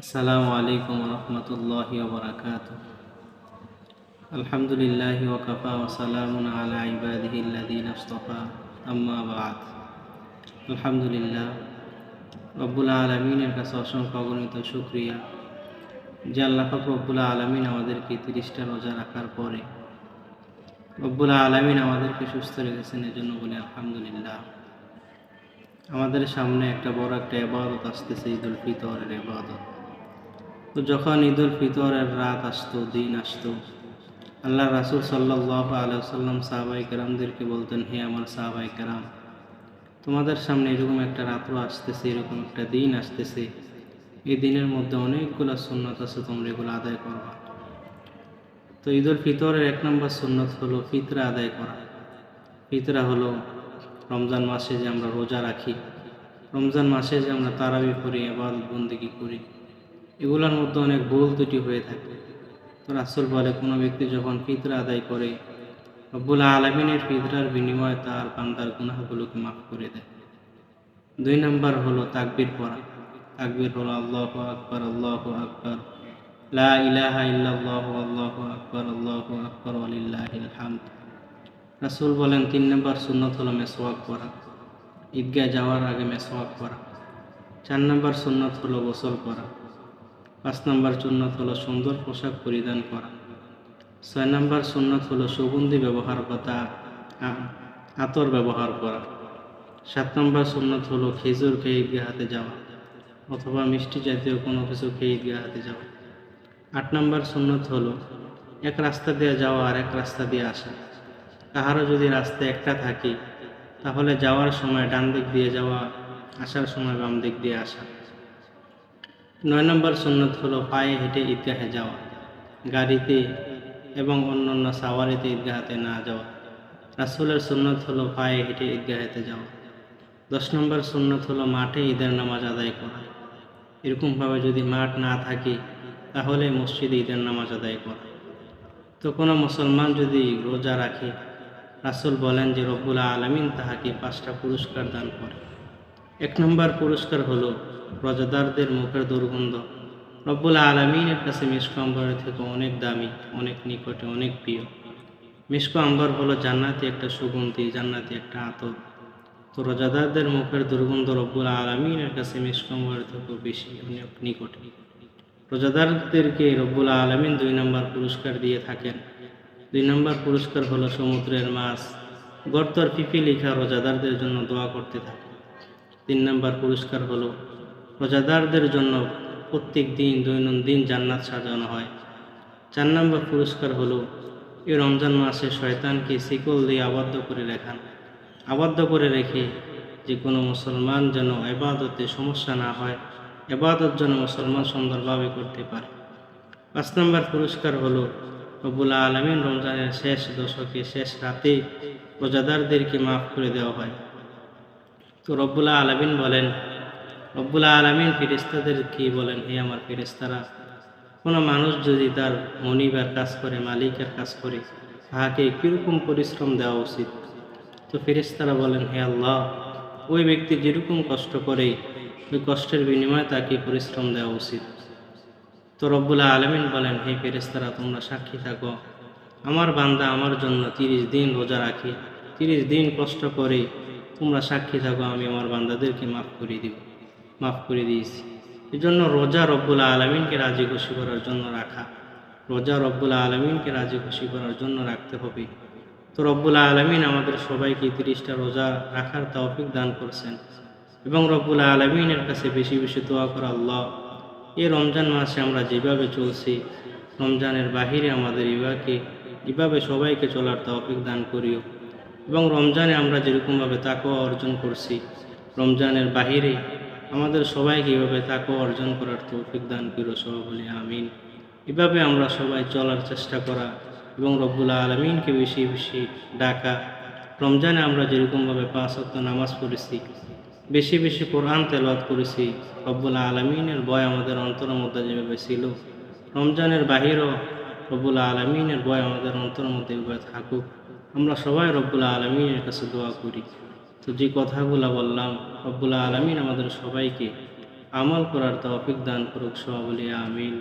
আসসালামু আলাইকুম রহমতুল্লাহি ওবরাকাতুহ। আলহামদুলিল্লাহি ওয়াকাফা ওয়া সালামুন আলা ইবাদিহিল্লাযীনা ইসতাফা, আম্মা বা'দ। আলহামদুলিল্লাহ, রব্বুল আলামিনের কাছে অসংখ্য অগণিত শুকরিয়া যে আল্লাহ পাক রব্বুল আলামিন আমাদেরকে 30টা রোজা রাখার পরে রব্বুল আলামিন আমাদেরকে সুস্থ রেখেছেন, এজন্য বলি আলহামদুলিল্লাহ। আমাদের সামনে একটা বড় একটা ইবাদত আসতেছে, ঈদুল ফিতরের ইবাদত। তো যখন ঈদুল ফিতরের রাত আসতো, দিন আসতো, আল্লাহ রাসূল সাল্লাল্লাহু আলাইহি ওয়াসাল্লাম সাহাবায়ে কেরামদেরকে বলতেন, হে আমার সাহাবায়ে কেরাম, তোমাদের সামনে এরকম একটা রাত্র আসতেছে, এরকম একটা দিন আসতেছে, এই দিনের মধ্যে অনেকগুলো সুন্নত আছে, তোমরা এগুলো আদায় করবা। তো ঈদুল ফিতরের 1 নম্বর সুন্নত হলো ফিতরা আদায় করা। ফিতরা হলো রমজান মাসে যে আমরা রোজা রাখি, রমজান মাসে যে আমরা তারাবি করি, ইবাদত বন্দেগী করি, এগুলোর মধ্যে অনেক ভুল ত্রুটি হয়ে থাকে। তো রাসূল বলে, কোনো ব্যক্তি যখন ফিতরা আদায় করে, রব্বুল আলামিনের ফিতরার বিনিময়ে তার বান্দার গুনাহগুলোকে মাফ করে দেয়। 2 নম্বর হলো তাকবীর পড়া। তাকবীর হলো আল্লাহু আকবার, আল্লাহু আকবার, লা ইলাহা ইল্লাল্লাহু, আল্লাহু আকবার, আল্লাহু আকবার, ওয়ালিল্লাহিল হামদ। রাসূল বলেন 3 নম্বর সুন্নত হলো মেসওয়াক করা। ঈদগাহে যাওয়ার আগে মেসওয়াক করা। 4 নম্বর সুন্নত হলো গোসল করা। 5 নম্বর সুন্নত হলো সুন্দর পোশাক পরিধান করা। 6 নম্বর সুন্নত হলো সুগন্ধি ব্যবহার করা, আতর ব্যবহার করা। 7 নম্বর সুন্নত হলো খেজুর খেয়ে ঈদগাহে যাওয়া অথবা মিষ্টি জাতীয় কোনো কিছু খেয়ে ঈদগাহে যাওয়া। 8 নম্বর সুন্নত হলো এক রাস্তা দিয়ে যাওয়া আর এক রাস্তা দিয়ে আসা। কাহারও যদি রাস্তা একটা থাকে, তাহলে যাওয়ার সময় ডান দিক দিয়ে যাওয়া, আসার সময় বাম দিক দিয়ে আসা। 9 নম্বর সুন্নত হলো পায়ে হেঁটে ঈদগাহে যাওয়া, গাড়িতে এবং অন্যান্য সাওয়ারিতে ঈদগাহে না যাওয়া। রাসূলের সুন্নত হলো পায়ে হেঁটে ঈদগাহেতে যাওয়া। 10 নম্বর সুন্নত হলো মাঠে ঈদের নামাজ আদায় করা। এরকমভাবে যদি মাঠ না থাকে, তাহলে মসজিদে ঈদের নামাজ আদায় করা। তো কোনো মুসলমান যদি রোজা রাখে, রাসূল বলেন যে রব্বুল আলামিন তাহাকে 5টা পুরস্কার দান করে। 1 নম্বর পুরস্কার হলো রোজাদারদের মুখের দুর্গন্ধ রব্বুল আলামিনের কাছে মিশক আম্বরের থেকে অনেক দামি, অনেক নিকটে, অনেক প্রিয়। মিশক আম্বর হলো জান্নাতি একটা সুগন্ধি, জান্নাতি একটা আতর। তো রোজাদারদের মুখের দুর্গন্ধ রব্বুল আলামিনের কাছে মিশক আম্বরের থেকেও বেশি, অনেক নিকটে। রোজাদারদেরকে রব্বুল আলামিন 2 নম্বর পুরস্কার দিয়ে থাকেন। 2 নম্বর পুরস্কার হলো সমুদ্রের মাছ গর্তর পিপিলিকা রোজাদারদের জন্য দোয়া করতে থাকে। 3 নম্বর পুরস্কার হলো রোজাদারদের জন্য প্রত্যেক দিন দৈনন্দিন জান্নাত সাজানো হয়। 4 নম্বর পুরস্কার হলো এই রমজান মাসে শয়তানকে শিকল দিয়ে আবদ্ধ করে রেখে যে কোনো মুসলমান যেন ইবাদতে সমস্যা না হয়, ইবাদত যেন মুসলমান সুন্দরভাবে করতে পারে। 5 নম্বর পুরস্কার হলো রব্বুল আলামিন রমজানের শেষ দশকে, শেষ রাতে রোজাদারদেরকে মাফ করে দেওয়া হয়। তো রব্বুল আলামিন ফেরেশতাদেরকে বলেন, হে আমার ফেরেশতারা, কোনো মানুষ যদি তার মনিবের কাজ করে, মালিকের কাজ করে, তাহাকে কীরকম পরিশ্রম দেওয়া উচিত? তো ফেরেশতারা বলেন, হে আল্লাহ, ওই ব্যক্তি যেরকম কষ্ট করে, ওই কষ্টের বিনিময়ে তাকে পরিশ্রম দেওয়া উচিত। তো রব্বুল আলামিন বলেন, হে ফেরেশতারা, তোমরা সাক্ষী থাকো, আমার বান্দা আমার জন্য 30 দিন রোজা রাখে, 30 দিন কষ্ট করে, তোমরা সাক্ষী থাকো, আমি আমার বান্দাদেরকে মাফ করে দিয়েছি। এই জন্য রোজা রব্বুল আলামিনকে রাজি খুশি করার জন্য রাখা, রোজা রব্বুল আলামিনকে রাজি খুশি করার জন্য রাখতে হবে। তো রব্বুল আলামিন আমাদের সবাইকে 30টা রোজা রাখার তৌফিক দান করছেন এবং রব্বুল আলামিনের কাছে বেশি বেশি দোয়া করা, আল্লাহ, এই রমজান মাসে আমরা যেভাবে চলছি, রমজানের বাহিরে আমাদের এভাবে সবাইকে চলার তৌফিক দান করিও এবং রমজানে আমরা যেরকমভাবে তাকওয়া অর্জন করছি, রমজানের বাহিরে আমাদের সবাইকে এভাবে তাকওয়া অর্জন করার তৌফিক দান করিও, সবাই বলি আমিন। এভাবে আমরা সবাই চলার চেষ্টা করা এবং রব্বুল আলামিনকে বেশি বেশি ডাকা। রমজানে আমরা যেরকমভাবে 5 ওয়াক্ত নামাজ পড়েছি, বেশি বেশি কোরআন তেলাওয়াত করেছি, রব্বুল আলামিনের ভয় আমাদের অন্তরের মধ্যে যেভাবে ছিল, রমজানের বাহিরেও রব্বুল আলামিনের ভয় আমাদের অন্তরের মধ্যে এভাবে থাকুক। আমরা সবাই রব্বুল আলামিনের কাছে দোয়া করি। তো যে কথাগুলো বললাম, রব্বুল আলামিন আমাদের সবাইকে আমল করার তৌফিক দান করুক, সবাই বলি আমিন।